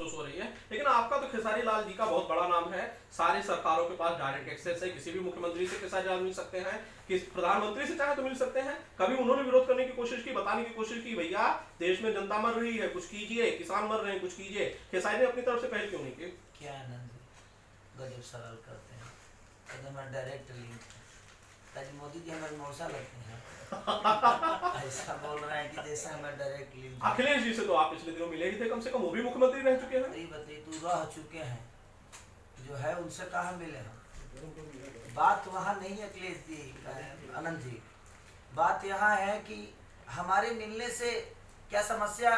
अफसोस हो रही है। लेकिन आपका तो खेसारी लाल जी का बहुत बड़ा नाम है, सारी सरकारों के पास डायरेक्ट एक्सेस है, किसी भी मुख्यमंत्री से खेसारी लाल मिल सकते हैं, किस प्रधानमंत्री से चाहे तो मिल सकते हैं। कभी उन्होंने विरोध करने की कोशिश की, बताने की कोशिश की भैया देश में जनता मर रही है, कुछ कीजिए, किसान मर रहे हैं, कुछ कीजिए? खेसारी ने अपनी तरफ से पहल क्यों नहीं की? क्या आनंद जी गजब सवाल करते हैं, एकदम डायरेक्ट लिंक है। ताकि मोदी जी हमारे मौसा लगते हैं ऐसा बोल रहे हैं कि जैसे हमारे डायरेक्ट लिंक। अखिलेश जी से तो आप पिछले दिनों मिले ही थे, कम से कम वो भी मुख्यमंत्री रह चुके हैं। नहीं बताइए, तू रह चुके हैं जो है उनसे कहाँ मिले हैं? बात वहाँ नहीं है अखिलेश जी, आनंद जी, बात यहाँ है कि हमारे मिलने से क्या समस्या,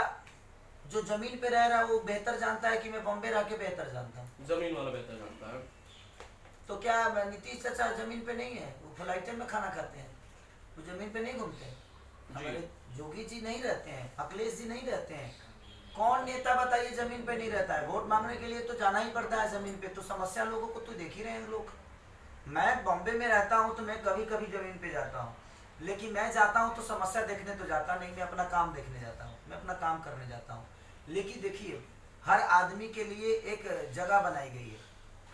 जो जमीन पे रह रहा है वो बेहतर जानता है कि मैं बॉम्बे रह के बेहतर जानता हूँ। जमीन वाला बेहतर जानता है। तो क्या नीतीश चाचा जमीन पे नहीं है? वो फ्लाइट में खाना खाते हैं, वो जमीन पे नहीं घूमते हैं। हमारे योगी जी नहीं रहते हैं, अखिलेश जी नहीं रहते हैं। कौन नेता बताइए जमीन पे नहीं रहता है? वोट मांगने के लिए तो जाना ही पड़ता है जमीन पे। तो समस्या लोगों को तो देख ही रहे हैं लोग। मैं बॉम्बे में रहता हूँ तो मैं कभी कभी जमीन पे जाता हूँ, लेकिन मैं जाता हूँ तो समस्या देखने तो जाता नहीं, मैं अपना काम देखने जाता हूँ, मैं अपना काम करने जाता हूँ। लेकिन देखिए, हर आदमी के लिए एक जगह बनाई गई है।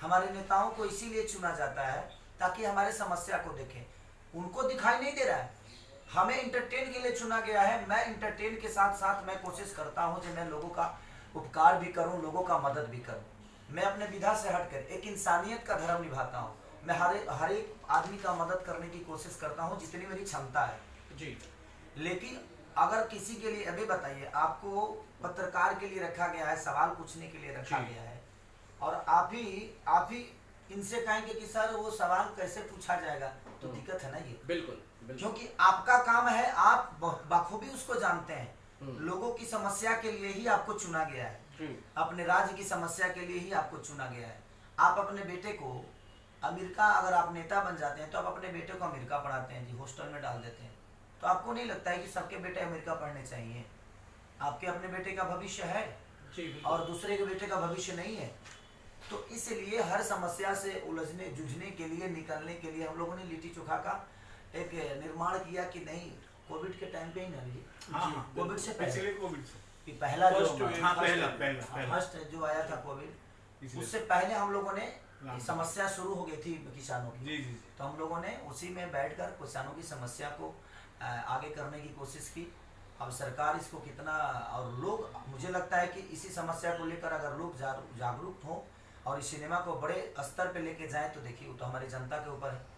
हमारे नेताओं को इसीलिए चुना जाता है ताकि हमारे समस्या को देखें। उनको दिखाई नहीं दे रहा है, हमें इंटरटेन के लिए चुना गया है। मैं इंटरटेन के साथ साथ मैं कोशिश करता हूँ कि मैं लोगों का उपकार भी करूँ, लोगों का मदद भी करूँ। मैं अपने विधा से हटकर एक इंसानियत का धर्म निभाता हूँ। मैं हर एक आदमी का मदद करने की कोशिश करता हूँ जितनी मेरी क्षमता है जी। लेकिन अगर किसी के लिए, अभी बताइए, आपको पत्रकार के लिए रखा गया है, सवाल पूछने के लिए रखा गया है, और आप ही इनसे कहेंगे कि सर वो सवाल कैसे पूछा जाएगा, तो दिक्कत है ना ये। बिल्कुल, क्योंकि आपका काम है, आप बखूबी उसको जानते हैं। लोगों की समस्या के लिए ही आपको चुना गया है, अपने राज्य की समस्या के लिए ही आपको चुना गया है। आप अपने बेटे को अमेरिका, अगर आप नेता बन जाते हैं तो आप अपने बेटे को अमेरिका पढ़ाते हैं जी, हॉस्टल में डाल देते हैं। तो आपको नहीं लगता है कि सबके बेटे अमेरिका पढ़ने चाहिए? आपके अपने बेटे का भविष्य है और दूसरे के बेटे का भविष्य नहीं है। तो इसलिए हर समस्या से उलझने जूझने के लिए, निकलने के लिए हम लोगों ने लिट्टी चोखा का एक निर्माण किया कि नहीं, कोविड के टाइम पे ही ना जी, कोविड से पहले, कि पहला जो फर्स्ट जो आया था कोविड, उससे पहले हम लोगों ने समस्या शुरू हो गई थी किसानों की। तो हम लोगों ने उसी में बैठकर किसानों की समस्या को आगे करने की कोशिश की। अब सरकार इसको कितना, और लोग, मुझे लगता है कि इसी समस्या को लेकर अगर लोग जागरूक हों और इस सिनेमा को बड़े स्तर पे लेके जाएं तो देखिए, वो तो हमारी जनता के ऊपर है।